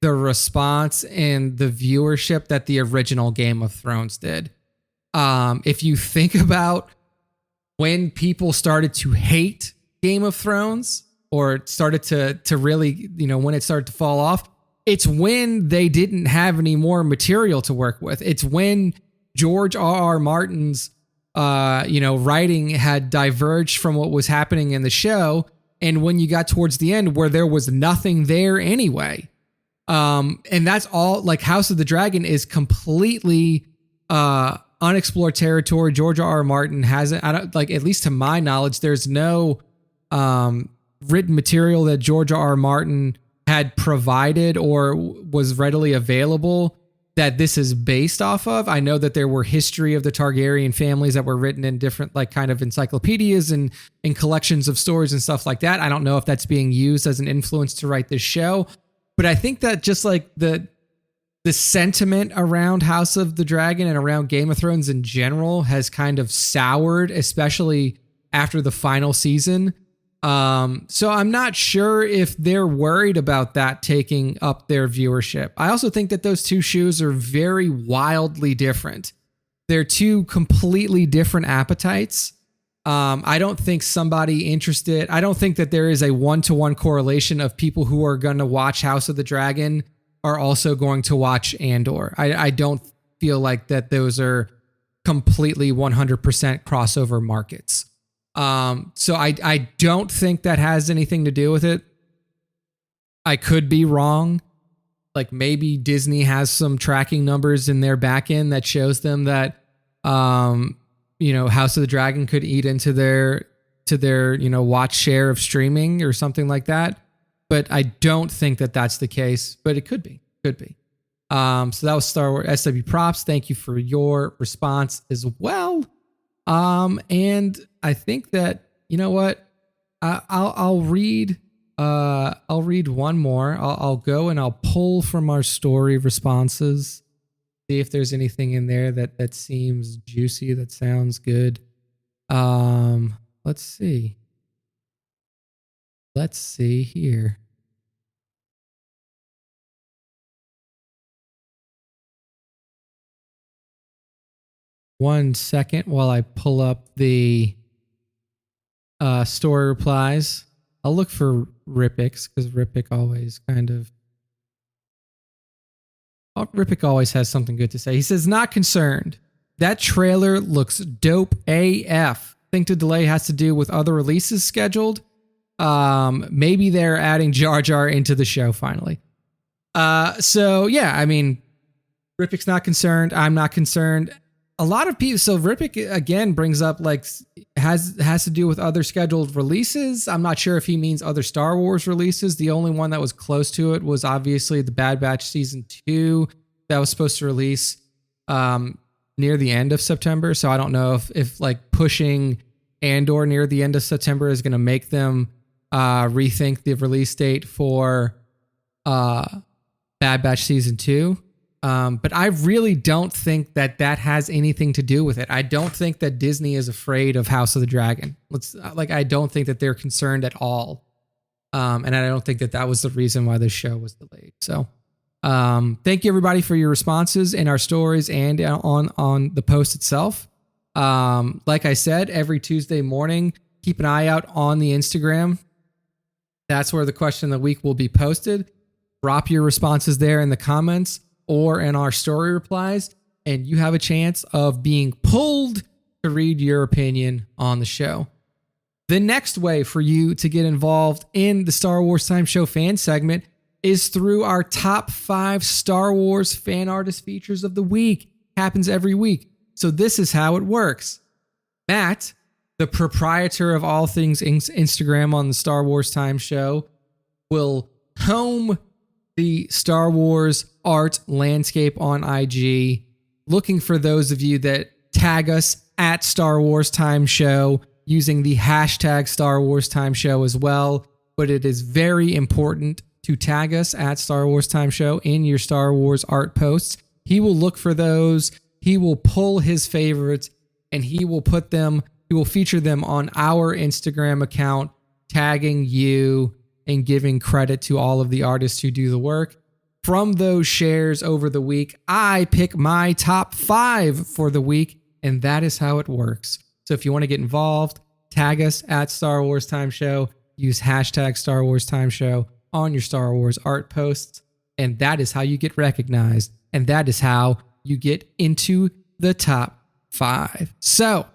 the response and the viewership that the original Game of Thrones did. If you think about when people started to hate Game of Thrones, or started to really, when it started to fall off, it's when they didn't have any more material to work with. It's when George R.R. Martin's writing had diverged from what was happening in the show, and when you got towards the end where there was nothing there anyway. And that's all. Like, House of the Dragon is completely unexplored territory. George R.R. Martin hasn't, at least to my knowledge, there's no written material that George R.R. Martin had provided or was readily available that this is based off of. I know that there were history of the Targaryen families that were written in different, like, kind of encyclopedias and in collections of stories and stuff like that. I don't know if that's being used as an influence to write this show, but I think that just like the sentiment around House of the Dragon and around Game of Thrones in general has kind of soured, especially after the final season. So I'm not sure if they're worried about that taking up their viewership. I also think that those two shows are very wildly different. They're two completely different appetites. I don't think I don't think that there is a 1-to-1 correlation of people who are going to watch House of the Dragon are also going to watch Andor. I don't feel like that those are completely 100% crossover markets. So I don't think that has anything to do with it. I could be wrong. Like, maybe Disney has some tracking numbers in their back end that shows them that, House of the Dragon could eat into their watch share of streaming or something like that. But I don't think that that's the case, but it could be. So that was Star Wars SW Props. Thank you for your response as well. And I think that, you know what, I'll read one more. I'll go and I'll pull from our story responses, see if there's anything in there that seems juicy, that sounds good. Let's see here. One second while I pull up the story replies. I'll look for Ripix, because Ripix always has something good to say. He says, not concerned. That trailer looks dope AF. Think the delay has to do with other releases scheduled. Maybe they're adding Jar Jar into the show finally. So yeah, I mean, Ripix not concerned. I'm not concerned. A lot of people, so Ripik again brings up like has to do with other scheduled releases. I'm not sure if he means other Star Wars releases. The only one that was close to it was obviously the Bad Batch season 2 that was supposed to release near the end of September. So I don't know if like pushing Andor near the end of September is going to make them rethink the release date for Bad Batch Season 2. But I really don't think that has anything to do with it. I don't think that Disney is afraid of House of the Dragon. I don't think that they're concerned at all. And I don't think that was the reason why this show was delayed. So, thank you everybody for your responses in our stories and on the post itself. Like I said, every Tuesday morning, keep an eye out on the Instagram. That's where the question of the week will be posted. Drop your responses there in the comments or in our story replies, and you have a chance of being pulled to read your opinion on the show. The next way for you to get involved in the Star Wars Time Show fan segment is through our top 5 Star Wars fan artist features of the week. Happens every week. So this is how it works. Matt, the proprietor of all things Instagram on the Star Wars Time Show, will comb the Star Wars art landscape on IG, looking for those of you that tag us at Star Wars Time Show using the hashtag Star Wars Time Show as well. But it is very important to tag us at Star Wars Time Show in your Star Wars art posts. He will look for those. He will pull his favorites and he will feature them on our Instagram account, tagging you and giving credit to all of the artists who do the work. From those shares over the week, I pick my top 5 for the week, and that is how it works. So if you want to get involved, tag us at Star Wars Time Show, use hashtag Star Wars Time Show on your Star Wars art posts, and that is how you get recognized, and that is how you get into the top 5. So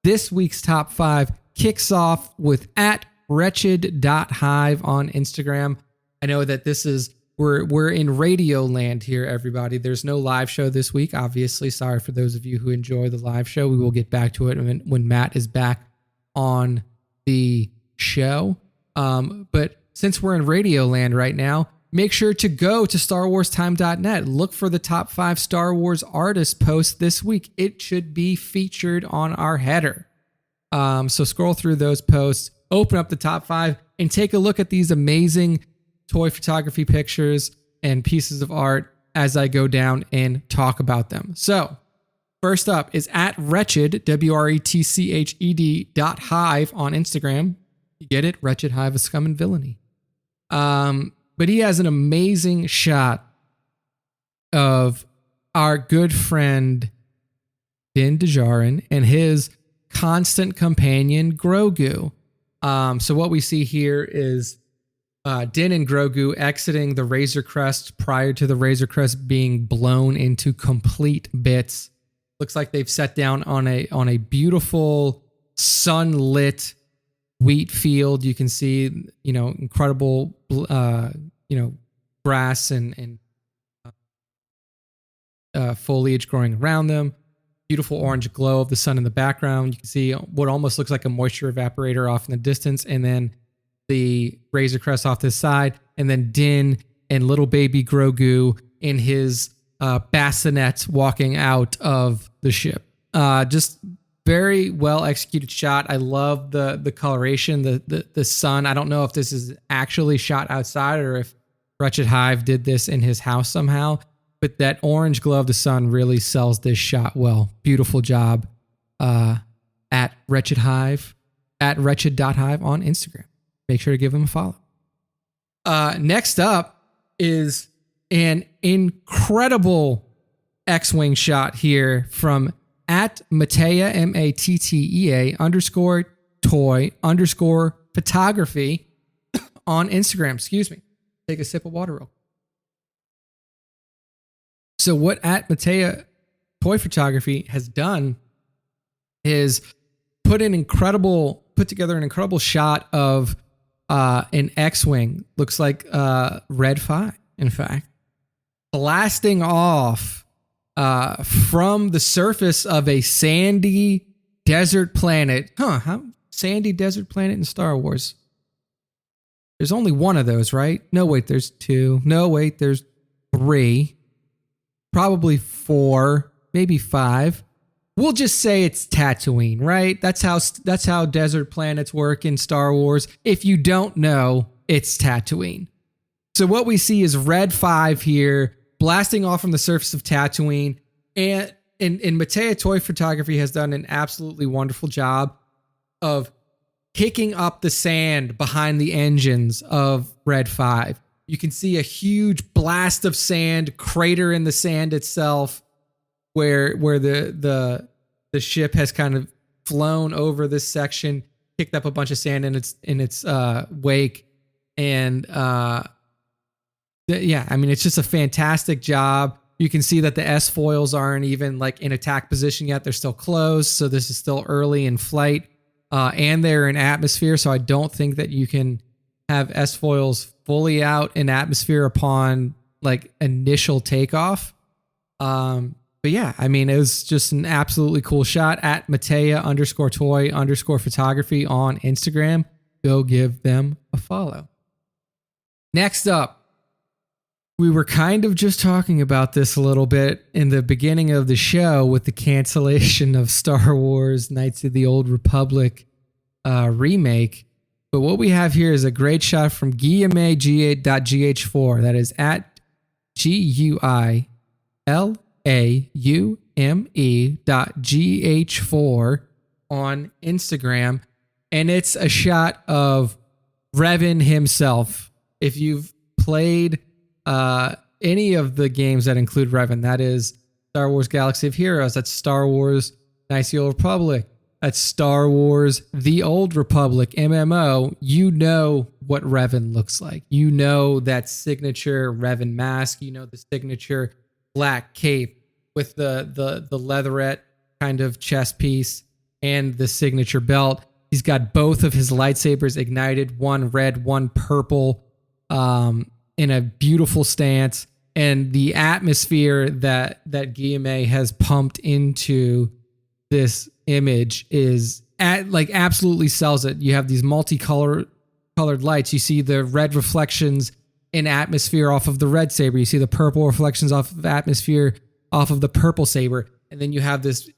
this week's top 5 kicks off with at wretched.hive on Instagram. I know that this is, we're in radio land here, everybody. There's no live show this week, obviously. Sorry for those of you who enjoy the live show. We will get back to it when Matt is back on the show. But since we're in radio land right now, make sure to go to StarWarsTime.net. Look for the top 5 Star Wars artists post this week. It should be featured on our header. So scroll through those posts, open up the top 5, and take a look at these amazing toy photography pictures and pieces of art as I go down and talk about them. So first up is at Wretched, WRETCHED.hive on Instagram. You get it? Wretched Hive of Scum and Villainy. But he has an amazing shot of our good friend Din Djarin and his constant companion Grogu. So what we see here is Din and Grogu exiting the Razor Crest prior to the Razor Crest being blown into complete bits. Looks like they've sat down on a beautiful sunlit wheat field. You can see, incredible, grass and foliage growing around them. Beautiful orange glow of the sun in the background. You can see what almost looks like a moisture evaporator off in the distance, and then the Razor Crest off this side, and then Din and little baby Grogu in his bassinet walking out of the ship. Just very well executed shot. I love the coloration, the sun. I don't know if this is actually shot outside or if Wretched Hive did this in his house somehow, but that orange glow of the sun really sells this shot well. Beautiful job at Wretched Hive, at wretched.hive on Instagram. Make sure to give him a follow. Next up is an incredible X-Wing shot here from at Mattea, MATTEA _toy _photography on Instagram. Excuse me. Take a sip of water real quick. So what at Mattea Toy Photography has done is put together an incredible shot of an X-Wing. Looks like Red 5, in fact, blasting off from the surface of a sandy desert planet. How sandy desert planet in Star Wars? There's only one of those, right? No, wait, there's 2. No, wait, there's 3. Probably 4, maybe 5. we'll just say it's Tatooine, right? That's how desert planets work in Star Wars. If you don't know, it's Tatooine. So what we see is Red 5 here blasting off from the surface of Tatooine, and Matea Toy Photography has done an absolutely wonderful job of kicking up the sand behind the engines of Red 5. You can see a huge blast of sand, crater in the sand itself, where the ship has kind of flown over this section, kicked up a bunch of sand in its wake, and yeah, I mean, it's just a fantastic job. You can see that the S foils aren't even like in attack position yet; they're still closed, so this is still early in flight, and they're in atmosphere. So I don't think that you can have S foils fully out in atmosphere upon like initial takeoff. But yeah, I mean, it was just an absolutely cool shot at Matea_toy_photography on Instagram. Go give them a follow. Next up, we were kind of just talking about this a little bit in the beginning of the show with the cancellation of Star Wars Knights of the Old Republic remake. But what we have here is a great shot from guillaume.gh4. That is at GUILAUME.gh4 on Instagram. And it's a shot of Revan himself. If you've played any of the games that include Revan, that is Star Wars Galaxy of Heroes, that's Star Wars Knights of the Old Republic, that's Star Wars The Old Republic MMO, you know what Revan looks like. You know that signature Revan mask, you know the signature black cape with the leatherette kind of chest piece and the signature belt. He's got both of his lightsabers ignited, one red, one purple, in a beautiful stance, and the atmosphere that Guillaume has pumped into this image is absolutely sells it. You have these colored lights. You see the red reflections in atmosphere off of the red saber. You see the purple reflections off of atmosphere off of the purple saber, and then you have this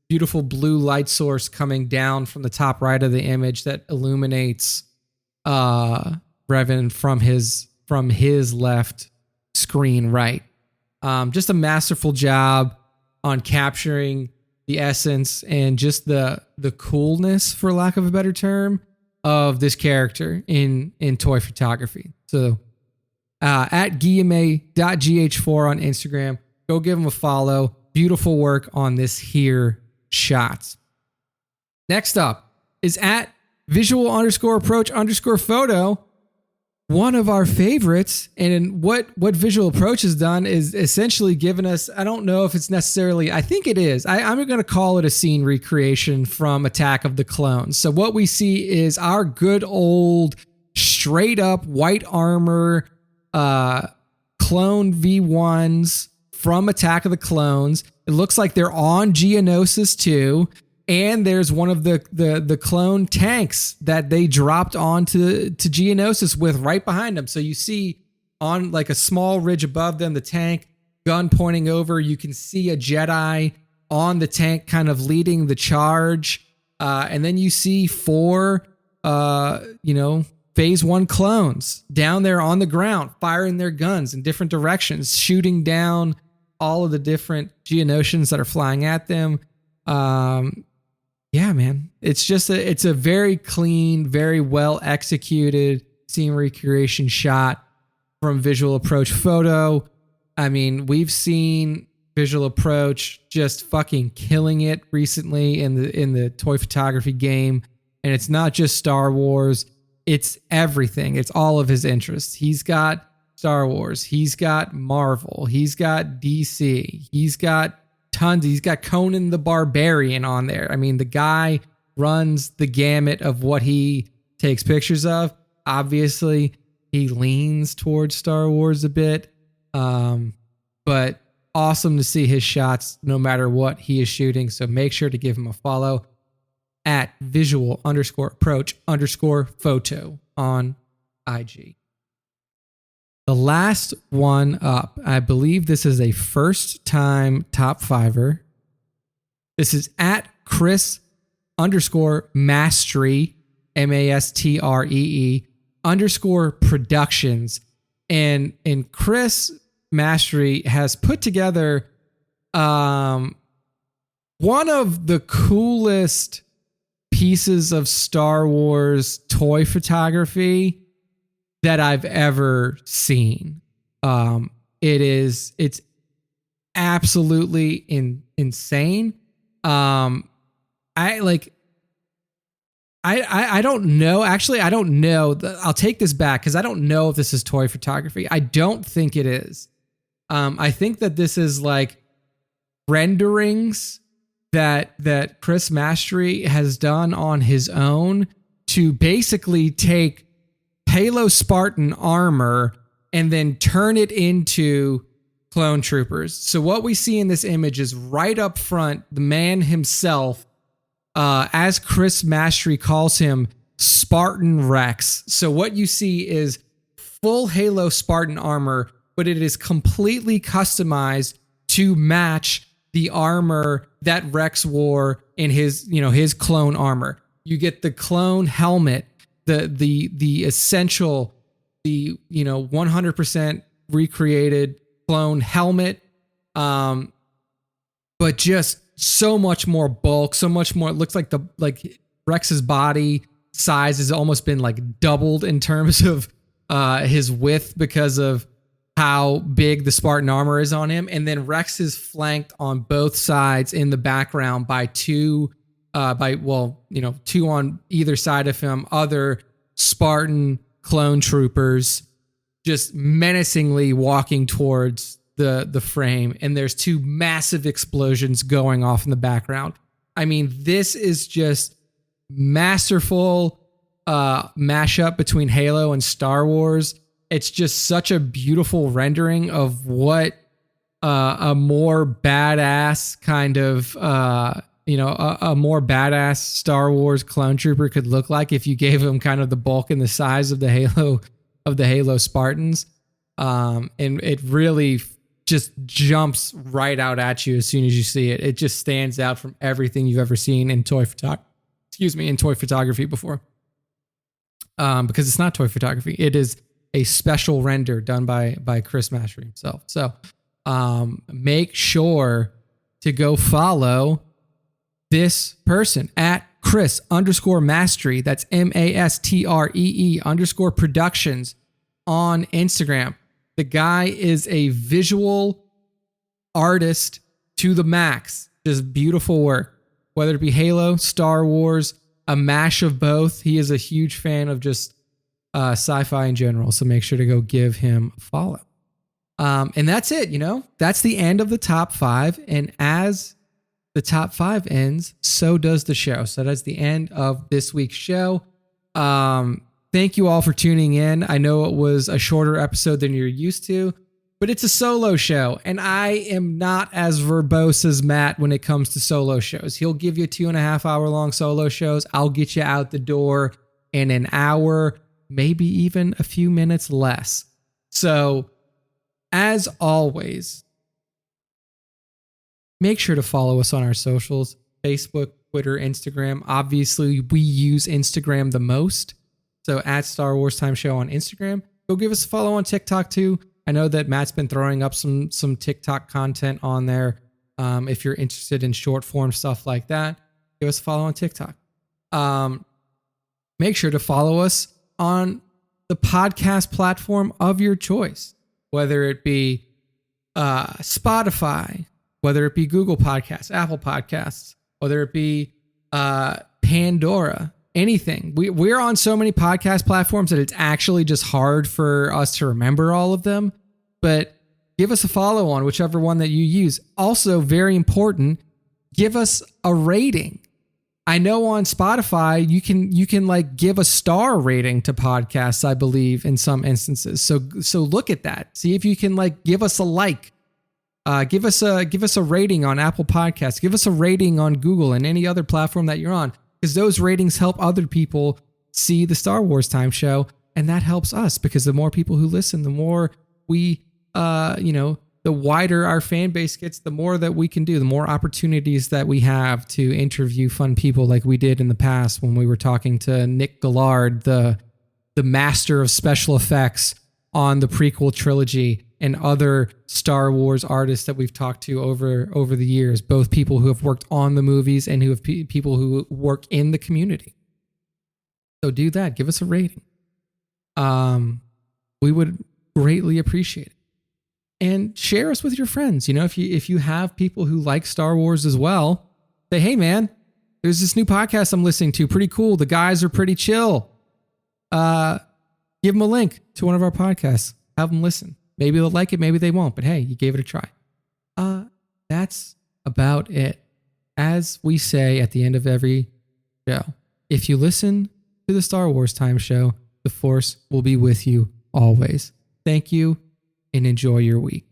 beautiful blue light source coming down from the top right of the image that illuminates Revan from his left screen right. Just a masterful job on capturing the essence and just the coolness, for lack of a better term, of this character in toy photography. So at guillaume.gh4 on Instagram, go give him a follow. Beautiful work on this here shot. Next up is at visual_approach_photo. One of our favorites, and what Visual Approach has done is essentially given us, I don't know if it's necessarily, I think it is. I'm going to call it a scene recreation from Attack of the Clones. So what we see is our good old straight up white armor clone V1s from Attack of the Clones. It looks like they're on Geonosis too. And there's one of the clone tanks that they dropped onto Geonosis with right behind them. So you see on like a small ridge above them, the tank, gun pointing over. You can see a Jedi on the tank kind of leading the charge. And then you see 4, Phase 1 clones down there on the ground, firing their guns in different directions, shooting down all of the different Geonosians that are flying at them. Yeah, man, it's a very clean, very well executed scene recreation shot from Visual Approach Photo. I mean, we've seen Visual Approach just fucking killing it recently in the toy photography game, and it's not just Star Wars, it's everything. It's all of his interests. He's got Star Wars, he's got Marvel, he's got DC, he's got tons. He's got Conan the Barbarian on there. I mean, the guy runs the gamut of what he takes pictures of. Obviously, he leans towards Star Wars a bit, but awesome to see his shots no matter what he is shooting. So make sure to give him a follow at visual_approach_photo on IG. The last one up, I believe this is a first time top fiver. This is at Chris _ Mastree, Mastree _ productions. And Chris Mastree has put together one of the coolest pieces of Star Wars toy photography that I've ever seen. It's absolutely insane. I don't know. Actually, I don't know. I'll take this back because I don't know if this is toy photography. I don't think it is. I think that this is like renderings that Chris Mastree has done on his own to basically take Halo Spartan armor and then turn it into clone troopers. So what we see in this image is right up front, the man himself, as Chris Mastree calls him, Spartan Rex. So what you see is full Halo Spartan armor, but it is completely customized to match the armor that Rex wore in his clone armor. You get the clone helmet, the essential, 100% recreated clone helmet, but just so much more bulk, so much more. It looks like Rex's body size has almost been like doubled in terms of his width because of how big the Spartan armor is on him. And then Rex is flanked on both sides in the background by two on either side of him, other Spartan clone troopers just menacingly walking towards the frame. And there's two massive explosions going off in the background. I mean, this is just masterful mashup between Halo and Star Wars. It's just such a beautiful rendering of what a more badass kind of, a more badass Star Wars clone trooper could look like if you gave him kind of the bulk and the size of the Halo Spartans. And it really just jumps right out at you as soon as you see it. It just stands out from everything you've ever seen in toy photography before. Because it's not toy photography. It is a special render done by Chris Mastree himself. So make sure to go follow this person at Chris _ Mastree. That's Mastree _ productions on Instagram. The guy is a visual artist to the max. Just beautiful work. Whether it be Halo, Star Wars, a mash of both. He is a huge fan of just sci-fi in general. So make sure to go give him a follow. And that's it. That's the end of the top 5. And as the top 5 ends, so does the show. So that's the end of this week's show. Thank you all for tuning in. I know it was a shorter episode than you're used to, but it's a solo show. And I am not as verbose as Matt when it comes to solo shows. He'll give you 2.5 hour long solo shows. I'll get you out the door in an hour, maybe even a few minutes less. So as always, make sure to follow us on our socials, Facebook, Twitter, Instagram. Obviously, we use Instagram the most. So at Star Wars Time Show on Instagram. Go give us a follow on TikTok too. I know that Matt's been throwing up some TikTok content on there. If you're interested in short form stuff like that, give us a follow on TikTok. Make sure to follow us on the podcast platform of your choice, whether it be Spotify, whether it be Google Podcasts, Apple Podcasts, whether it be Pandora, anything. We're on so many podcast platforms that it's actually just hard for us to remember all of them. But give us a follow on whichever one that you use. Also, very important, give us a rating. I know on Spotify you can like give a star rating to podcasts, I believe, in some instances. So look at that. See if you can like give us a like. Give us a rating on Apple Podcasts. Give us a rating on Google and any other platform that you're on, because those ratings help other people see the Star Wars Time Show, and that helps us because the more people who listen, the more we the wider our fan base gets, the more that we can do, the more opportunities that we have to interview fun people like we did in the past when we were talking to Nick Gillard, the master of special effects on the prequel trilogy, and other Star Wars artists that we've talked to over the years, both people who have worked on the movies and who have people who work in the community. So do that. Give us a rating. We would greatly appreciate it. And share us with your friends. You know, if you have people who like Star Wars as well, say, hey man, there's this new podcast I'm listening to. Pretty cool. The guys are pretty chill. Give them a link to one of our podcasts. Have them listen. Maybe they'll like it, maybe they won't, but hey, you gave it a try. That's about it. As we say at the end of every show, if you listen to the Star Wars Time Show, the Force will be with you always. Thank you and enjoy your week.